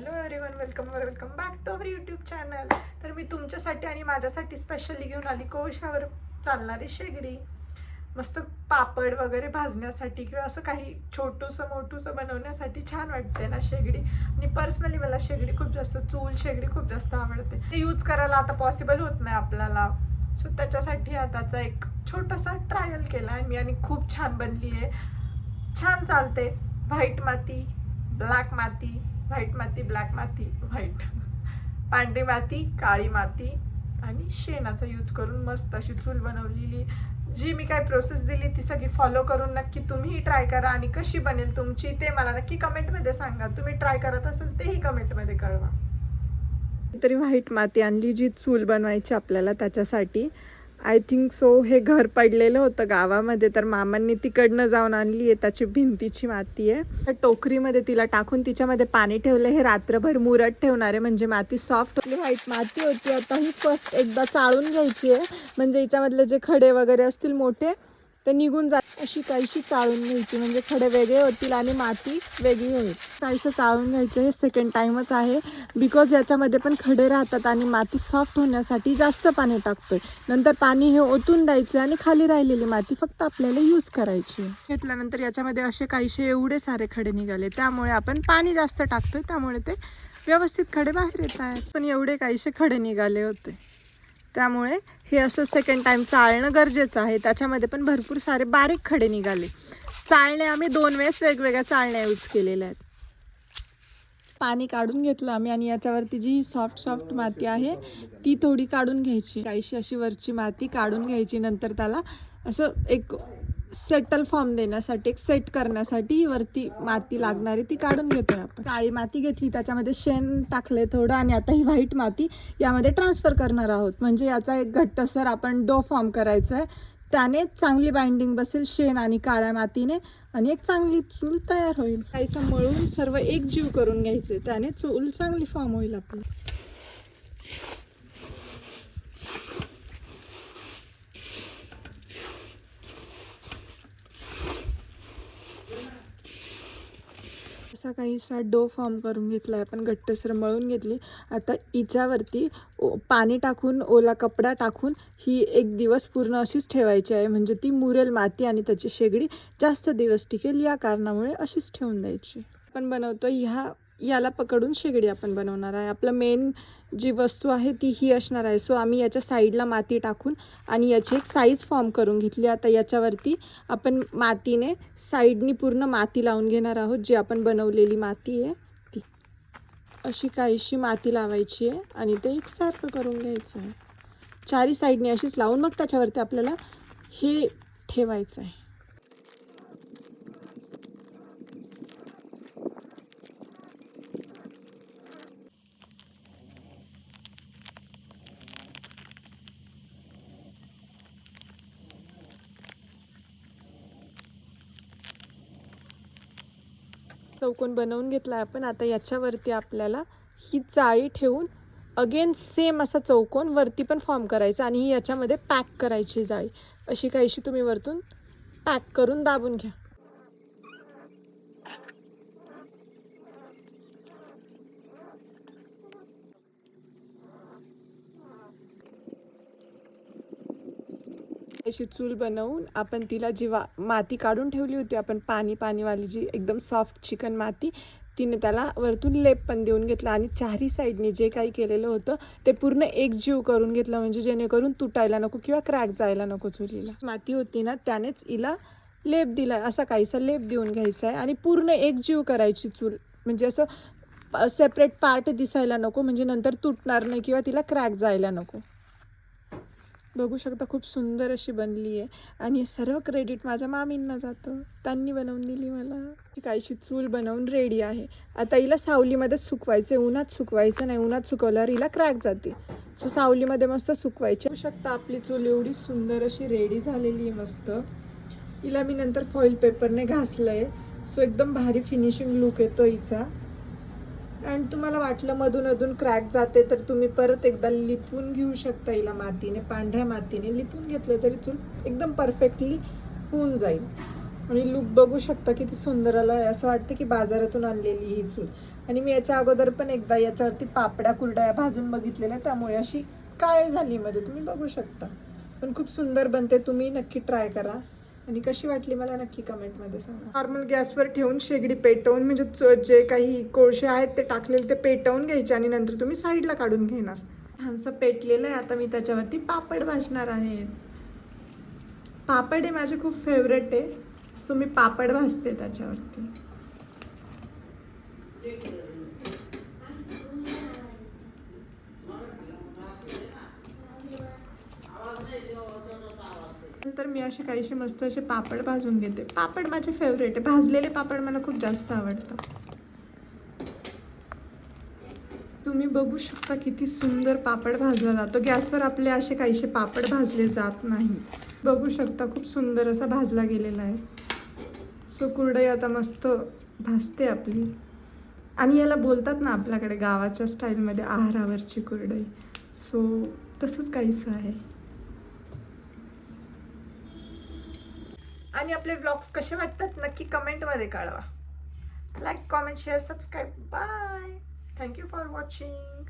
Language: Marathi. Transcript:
Hello everyone, welcome back to our YouTube channel. तर मी तुमच्यासाठी आणि माझ्यासाठी स्पेशली घेऊन आली कोळशावर चालणारी शेगडी. मस्त पापड वगैरे भाजण्यासाठी किंवा असं काही छोटूसं मोठूसं बनवण्यासाठी छान वाटते ना शेगडी. आणि पर्सनली मला शेगडी खूप जास्त, चूल शेगडी खूप जास्त आवडते. ते यूज करायला आता पॉसिबल होत नाही आपल्याला, सो त्याच्यासाठी आताचा एक छोटासा ट्रायल केला आहे मी आणि खूप छान बनली आहे. छान चालते. व्हाईट माती, ब्लॅक माती, व्हाईट माती, ब्लॅक माती, व्हाईट, पांढरी माती, काळी माती आणि शेणाचा यूज करून मस्त अशी चूल बनवलेली. जी मी काय प्रोसेस दिली ती सगळी फॉलो करून नक्की तुम्हीही ट्राय करा आणि कशी बनेल तुमची ते मला नक्की कमेंटमध्ये सांगा. तुम्ही ट्राय करत असेल तेही कमेंटमध्ये कळवा. तरी व्हाईट माती आणली जी चूल बनवायची आपल्याला त्याच्यासाठी. आय थिंक सो हे घर पडलेलं होतं गावामध्ये, तर मामांनी तिकडनं जाऊन आणली आहे. त्याची भिंतीची माती आहे. टोकरीमध्ये तिला टाकून तिच्यामध्ये पाणी ठेवलं. हे रात्रभर मुरत ठेवणार आहे म्हणजे माती सॉफ्ट होती. व्हाईट माती होती. आता ही फर्स्ट एकदा चाळून घ्यायची आहे म्हणजे हिच्यामधले जे खडे वगैरे असतील मोठे ते निघून जात. अशी काहीशी चाळून घ्यायची म्हणजे खडे वेगळे होतील आणि माती वेगळी होईल. काहीसं चाळून घ्यायचं. हे सेकंड टाइमच आहे बिकॉज याच्यामध्ये पण खडे राहतात आणि माती सॉफ्ट होण्यासाठी जास्त पाणी टाकतोय. नंतर पाणी हे ओतून द्यायचं आणि खाली राहिलेली माती फक्त आपल्याला यूज करायची. घेतल्यानंतर याच्यामध्ये असे काहीसे एवढे सारे खडे निघाले, त्यामुळे आपण पाणी जास्त टाकतोय त्यामुळे ते व्यवस्थित खडे बाहेर येत आहेत. पण एवढे काहीसे खडे निघाले होते त्यामुळे हे असं सेकंड टाइम चाळणं गरजेचं आहे. त्याच्यामध्ये पण भरपूर सारे बारीक खडे निघाले. चाळणे आम्ही 2 वेळेस वेगवेगळ्या चाळण्या यूज केलेल्या आहेत. पाणी काढून घेतलं आम्ही आणि याच्यावरती जी सॉफ्ट माती आहे ती थोडी काढून घ्यायची. काहीशी अशी वरची माती काढून घ्यायची. नंतर त्याला असं एक सेटल फॉर्म देण्यासाठी, एक सेट करण्यासाठी वरती माती लागणारी ती काढून घेतोय आपण. काळी माती घेतली, त्याच्यामध्ये शेण टाकले थोडं आणि आता ही व्हाईट माती यामध्ये ट्रान्सफर करणार आहोत. म्हणजे याचा एक घट्टसर आपण डो फॉर्म करायचा आहे. त्याने चांगली बाइंडिंग बसेल शेण आणि काळ्या मातीने आणि एक चांगली चूल तयार होईल. काहीसं मळून सर्व एक जीव करून घ्यायचे, त्याने चूल चांगली फॉर्म होईल आपली. असा काहीसा डो फॉर्म करून घेतला आहे आपण, घट्टसर मळून घेतली. आता हिच्यावरती पाणी टाकून, ओला कपडा टाकून ही 1 दिवस पूर्ण अशीच ठेवायची आहे म्हणजे ती मुरेल माती आणि त्याची शेगडी जास्त दिवस टिकेल. या कारणामुळे अशीच ठेवून द्यायची. आपण बनवतो याला पकडून शेगडी आपण बनवणार आहे. आपलं मेन जी वस्तू आहे ती ही असणार आहे. सो आम्ही याच्या साईडला माती टाकून आणि याची एक साईज फॉर्म करून घेतली. आता याच्यावरती आपण मातीने साईडनी पूर्ण माती लावून घेणार आहोत. जी आपण बनवलेली माती आहे ती अशी काहीशी माती लावायची आहे आणि ते एकसारखं करून घ्यायचं आहे. चारी साईडने अशीच लावून मग त्याच्यावरती आपल्याला हे ठेवायचं आहे. चौकोन बनवून घेतला आहे आपण. आता याच्यावरती आपल्याला ही जाळी ठेवून अगेन सेम असा चौकोन वरती पण फॉर्म करायचा आणि ही याच्यामध्ये पॅक करायची जाळी. अशी काहीशी तुम्ही वरतून पॅक करून दाबून घ्या. अशी चूल बनवून आपण तिला जी माती काढून ठेवली होती आपण, पाणीवाली जी एकदम सॉफ्ट चिकन माती, तिने त्याला वरतून लेप पण देऊन घेतला आणि चारही साईडने जे काही केलेलं होतं ते पूर्ण एकजीव करून घेतलं म्हणजे जेणेकरून तुटायला नको किंवा क्रॅक जायला नको चुलीला. माती होती ना त्यानेच हिला लेप दिला आहे. असा काहीसा लेप देऊन घ्यायचा आहे आणि पूर्ण एकजीव करायची चूल म्हणजे असं सेपरेट पार्ट दिसायला नको म्हणजे नंतर तुटणार नाही किंवा तिला क्रॅक जायला नको. बघू शकता खूप सुंदर अशी बनली आहे आणि सर्व क्रेडिट माझ्या मामींना जातं, त्यांनी बनवून दिली मला. काहीशी चूल बनवून रेडी आहे. आता हिला सावलीमध्येच सुकवायचं, उन्हात सुकवायचं नाही. उन्हात सुकवल्यावर हिला क्रॅक जाते. सो सावलीमध्ये मस्त सुकवायची. बघू शकता आपली चूल एवढी सुंदर अशी रेडी झालेली आहे. मस्त हिला मी नंतर फॉईल पेपरने घासलं आहे. सो एकदम भारी फिनिशिंग लुक येतो हिचा. आणि तुम्हाला वाटलं मधून अधून क्रॅक जाते तर तुम्ही परत एकदा लिपून घेऊ शकता हिला मातीने. पांढऱ्या मातीने लिपून घेतलं तरी चूल एकदम परफेक्टली होऊन जाईल. आणि लुक बघू शकता किती सुंदर आला आहे. असं वाटतं की बाजारातून आणलेली ही चूल. आणि मी याच्या अगोदर पण एकदा याच्यावरती पापड्या कुरडया भाजून बघितलेल्या, त्यामुळे अशी काळी झाली मध्ये, तुम्ही बघू शकता. पण खूप सुंदर बनते, तुम्ही नक्की ट्राय करा. आणि कशी वाटली मला नक्की कमेंटमध्ये सांगा. नॉर्मल गॅसवर ठेवून शेगडी पेटवून, म्हणजे जे काही कोळसे आहेत ते टाकलेले ते पेटवून घ्यायचे आणि नंतर तुम्ही साईडला काढून घेणार. छानसं पेटलेलं आहे. आता मी त्याच्यावरती पापड भाजणार आहे. पापड हे माझे खूप फेवरेट आहे, सो मी पापड भाजते त्याच्यावरती. नंतर मी असे काहीसे मस्त असे पापड भाजून घेते. पापड माझे फेवरेट आहे, भाजलेले पापड मला खूप जास्त आवडतात. तुम्ही बघू शकता किती सुंदर पापड भाजला जातो. गॅसवर आपले असे काहीसे पापड भाजले जात नाही. बघू शकता खूप सुंदर असा भाजला गेलेला आहे. सो कुरडई आता मस्त भाजते आपली. आणि याला बोलतात ना आपल्याकडे गावाच्या स्टाईलमध्ये आहारावरची कुरडई. सो तसंच काहीसं आहे. आणि आपले व्लॉग्स कसे वाटतात नक्की कमेंटमध्ये कळवा. Like, comment, share, subscribe. Bye. Thank you for watching.